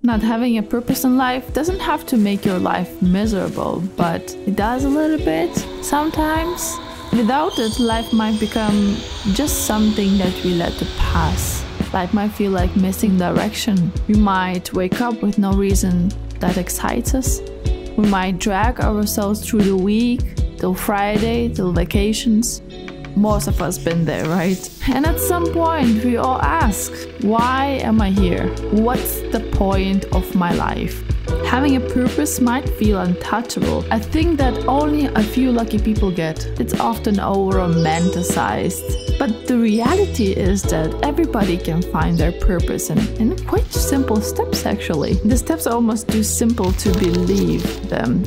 Not having a purpose in life doesn't have to make your life miserable, but it does a little bit sometimes. Without it, life might become just something that we let to pass. Life might feel like missing direction. We might wake up with no reason that excites us. We might drag ourselves through the week, till Friday, till vacations. Most of us been there, right? And at some point we all ask, why am I here? What's the point of my life? Having a purpose might feel untouchable. I think that only a few lucky people get. It's often over-romanticized. But the reality is that everybody can find their purpose in quite simple steps actually. The steps are almost too simple to believe them.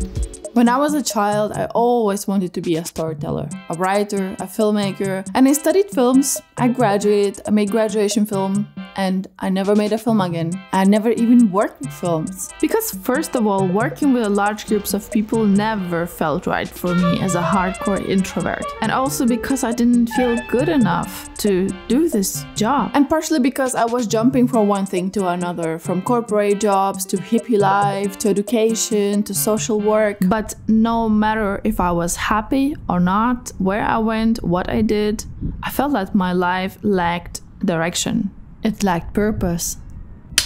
When I was a child, I always wanted to be a storyteller, a writer, a filmmaker, and I studied films. I graduated, I made graduation film, and I never made a film again. I never even worked with films. Because first of all, working with large groups of people never felt right for me as a hardcore introvert. And also because I didn't feel good enough to do this job. And partially because I was jumping from one thing to another, from corporate jobs to hippie life, to education, to social work. But no matter if I was happy or not, where I went, what I did, I felt that my life lacked direction. It lacked purpose.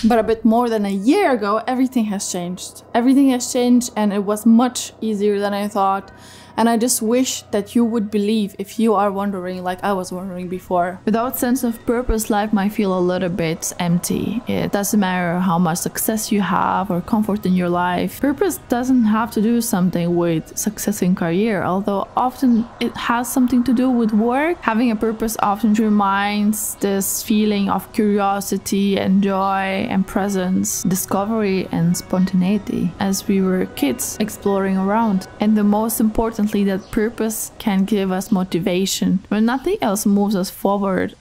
But a bit more than a year ago, everything has changed. Everything has changed and it was much easier than I thought. And I just wish that you would believe if you are wondering like I was wondering before. Without sense of purpose, life might feel a little bit empty. It doesn't matter how much success you have or comfort in your life. Purpose doesn't have to do something with success in career, although often it has something to do with work. Having a purpose often reminds this feeling of curiosity and joy and presence, discovery and spontaneity as we were kids exploring around. And the most important that purpose can give us motivation when nothing else moves us forward.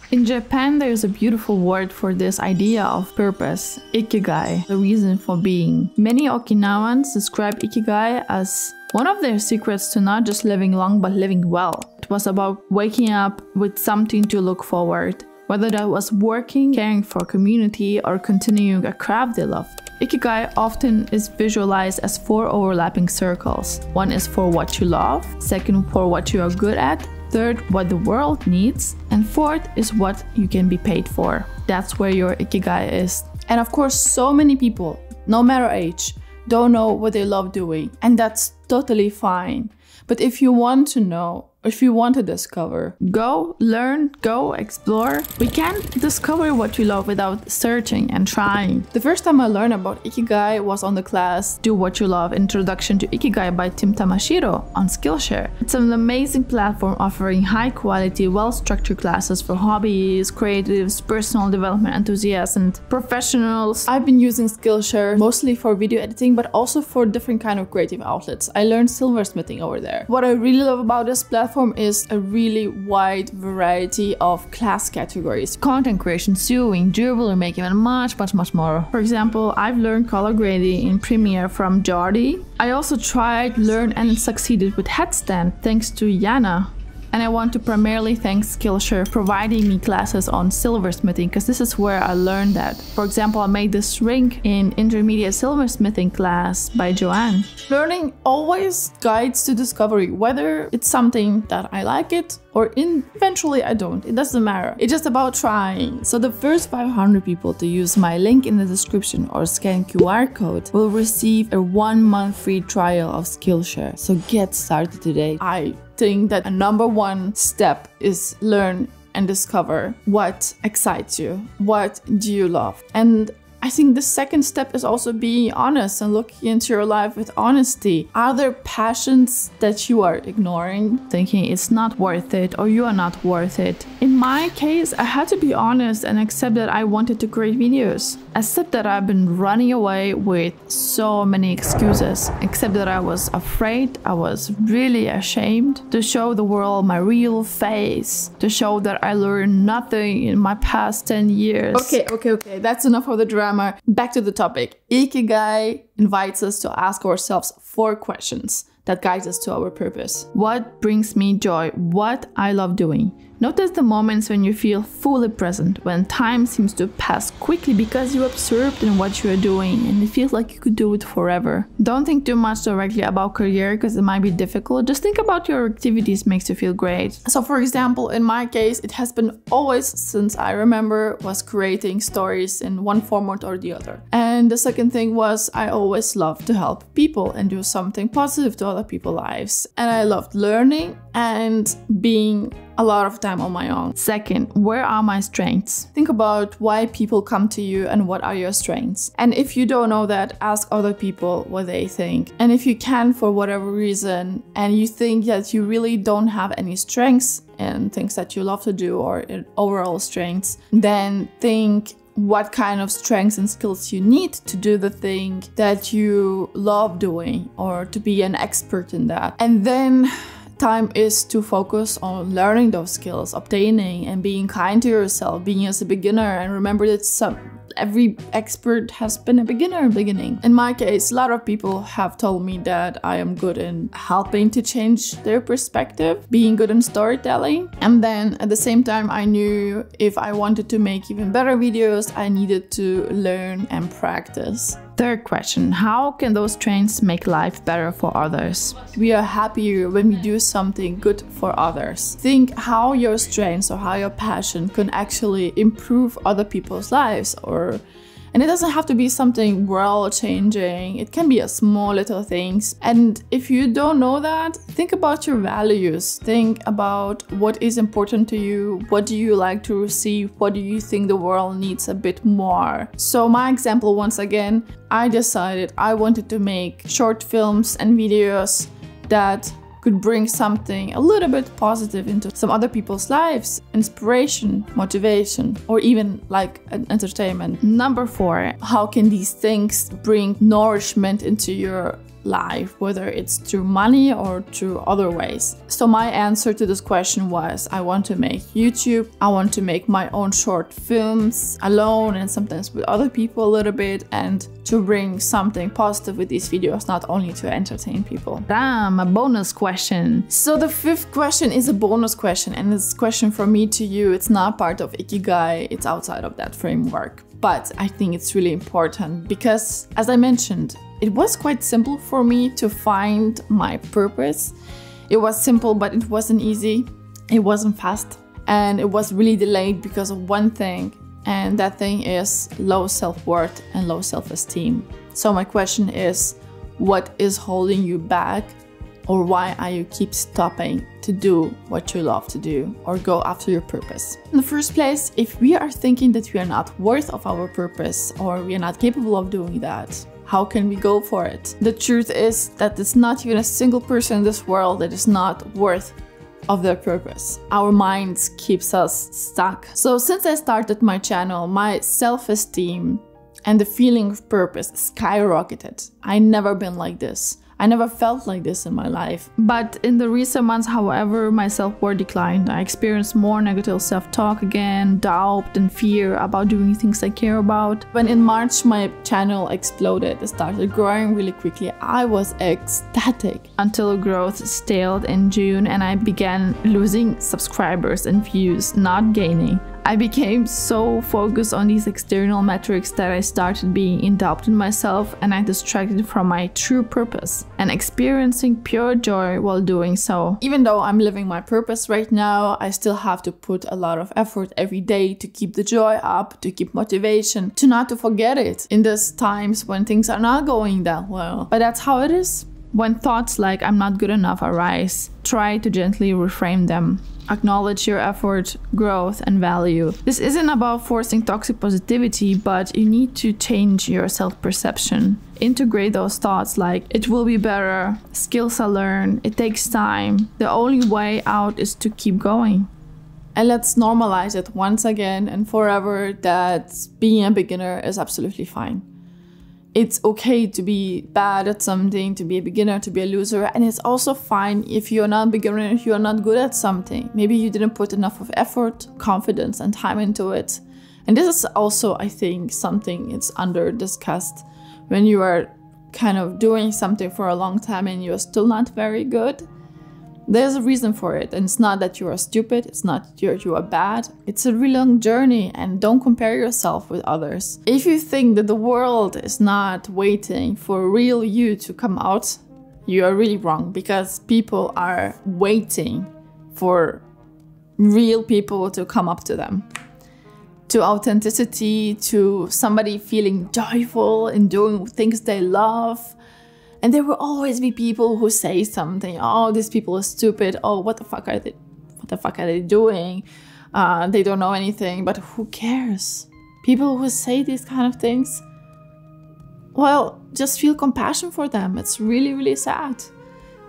In Japan, there is a beautiful word for this idea of purpose, ikigai, the reason for being. Many Okinawans describe ikigai as one of their secrets to not just living long but living well. It was about waking up with something to look forward, whether that was working, caring for community, or continuing a craft they loved. Ikigai often is visualized as 4 overlapping circles. One is for what you love, second for what you are good at, third what the world needs, and fourth is what you can be paid for. That's where your Ikigai is. And of course, so many people, no matter age, don't know what they love doing, and that's totally fine. But if you want to know, if you want to discover, go learn, go explore. We can't discover what we love without searching and trying. The first time I learned about Ikigai was on the class Do What You Love Introduction to Ikigai by Tim Tamashiro on Skillshare. It's an amazing platform offering high quality, well-structured classes for hobbies, creatives, personal development enthusiasts, and professionals. I've been using Skillshare mostly for video editing, but also for different kind of creative outlets. I learned silversmithing over there. What I really love about this platform is a really wide variety of class categories. Content creation, sewing, jewelry making, and much more. For example, I've learned color grading in Premiere from Jordi. I also tried, learned, and succeeded with headstand thanks to Yana. And I want to primarily thank Skillshare providing me classes on silversmithing, because this is where I learned that. For example, I made this ring in intermediate silversmithing class by Joanne. Learning always guides to discovery, whether it's something that I like it or eventually I don't. It doesn't matter. It's just about trying. So the first 500 people to use my link in the description or scan QR code will receive a 1-month free trial of Skillshare. So get started today. I think that a #1 step is learn and discover what excites you, what do you love. And I think the second step is also being honest and looking into your life with honesty. Are there passions that you are ignoring, thinking it's not worth it or you are not worth it? In my case, I had to be honest and accept that I wanted to create videos. Accept that I've been running away with so many excuses. Accept that I was afraid, I was really ashamed to show the world my real face. To show that I learned nothing in my past 10 years. Okay, that's enough of the drama. Back to the topic. Ikigai invites us to ask ourselves 4 questions. that guides us to our purpose. What brings me joy? What I love doing? Notice the moments when you feel fully present, when time seems to pass quickly because you're absorbed in what you are doing and it feels like you could do it forever. Don't think too much directly about career because it might be difficult. Just think about your activities makes you feel great. So for example, in my case, it has been always since I remember was creating stories in one format or the other. And the second thing was I always loved to help people and do something positive to other people's lives. And I loved learning and being a lot of time on my own. Second, where are my strengths? Think about why people come to you and what are your strengths. And if you don't know that, ask other people what they think. And if you can, for whatever reason, and you think that you really don't have any strengths in things that you love to do or in overall strengths, then think what kind of strengths and skills you need to do the thing that you love doing or to be an expert in that. And then time is to focus on learning those skills, obtaining and being kind to yourself, being as a beginner, and remember that every expert has been a beginner in the beginning. In my case, a lot of people have told me that I am good in helping to change their perspective, being good in storytelling. And then at the same time, I knew if I wanted to make even better videos, I needed to learn and practice. Third question, how can those strengths make life better for others? We are happier when we do something good for others. Think how your strengths or how your passion can actually improve other people's lives, and it doesn't have to be something world-changing. It can be a small little things. And if you don't know that, think about your values. Think about what is important to you. What do you like to receive? What do you think the world needs a bit more? So my example, once again, I decided I wanted to make short films and videos that could bring something a little bit positive into some other people's lives, inspiration, motivation, or even like an entertainment. Number 4, how can these things bring nourishment into your life, whether it's through money or through other ways? So my answer to this question was, I want to make YouTube, I want to make my own short films alone and sometimes with other people a little bit, and to bring something positive with these videos, not only to entertain people. Damn, a bonus question. So the 5th question is a bonus question, and it's a question from me to you. It's not part of Ikigai, it's outside of that framework. But I think it's really important because, as I mentioned, it was quite simple for me to find my purpose. It was simple, but it wasn't easy. It wasn't fast. And it was really delayed because of one thing. And that thing is low self-worth and low self-esteem. So my question is, what is holding you back? Or why are you keep stopping to do what you love to do or go after your purpose? In the first place, if we are thinking that we are not worth of our purpose or we are not capable of doing that, how can we go for it? The truth is that there's not even a single person in this world that is not worth of their purpose. Our minds keeps us stuck. So since I started my channel, my self-esteem and the feeling of purpose skyrocketed. I never been like this. I never felt like this in my life. But in the recent months, however, my self-worth declined. I experienced more negative self-talk again, doubt and fear about doing things I care about. When in March my channel exploded, it started growing really quickly, I was ecstatic. Until growth stalled in June and I began losing subscribers and views, not gaining. I became so focused on these external metrics that I started being in doubt in myself, and I distracted from my true purpose and experiencing pure joy while doing so. Even though I'm living my purpose right now, I still have to put a lot of effort every day to keep the joy up, to keep motivation, to not to forget it in these times when things are not going that well. But that's how it is. When thoughts like I'm not good enough arise, try to gently reframe them. Acknowledge your effort, growth, and value. This isn't about forcing toxic positivity, but you need to change your self-perception. Integrate those thoughts like, it will be better, skills I learn, it takes time. The only way out is to keep going. And let's normalize it once again and forever that being a beginner is absolutely fine. It's okay to be bad at something, to be a beginner, to be a loser. And it's also fine if you're not a beginner, if you're not good at something. Maybe you didn't put enough of effort, confidence, and time into it. And this is also, I think, something it's under discussed when you are kind of doing something for a long time and you're still not very good, there's a reason for it. And it's not that you are stupid, it's not that you are bad. It's a really long journey, and don't compare yourself with others. If you think that the world is not waiting for real you to come out, you are really wrong, because people are waiting for real people to come up to them. To authenticity, to somebody feeling joyful and doing things they love. And there will always be people who say something, oh, these people are stupid, oh, what the fuck are they doing? They don't know anything, but who cares? People who say these kind of things, well, just feel compassion for them. It's really, really sad.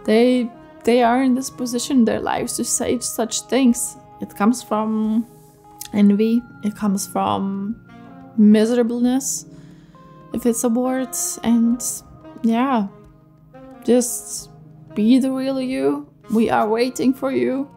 They are in this position in their lives to say such things. It comes from envy, it comes from miserableness, if it's a word. And yeah, just be the real you. We are waiting for you.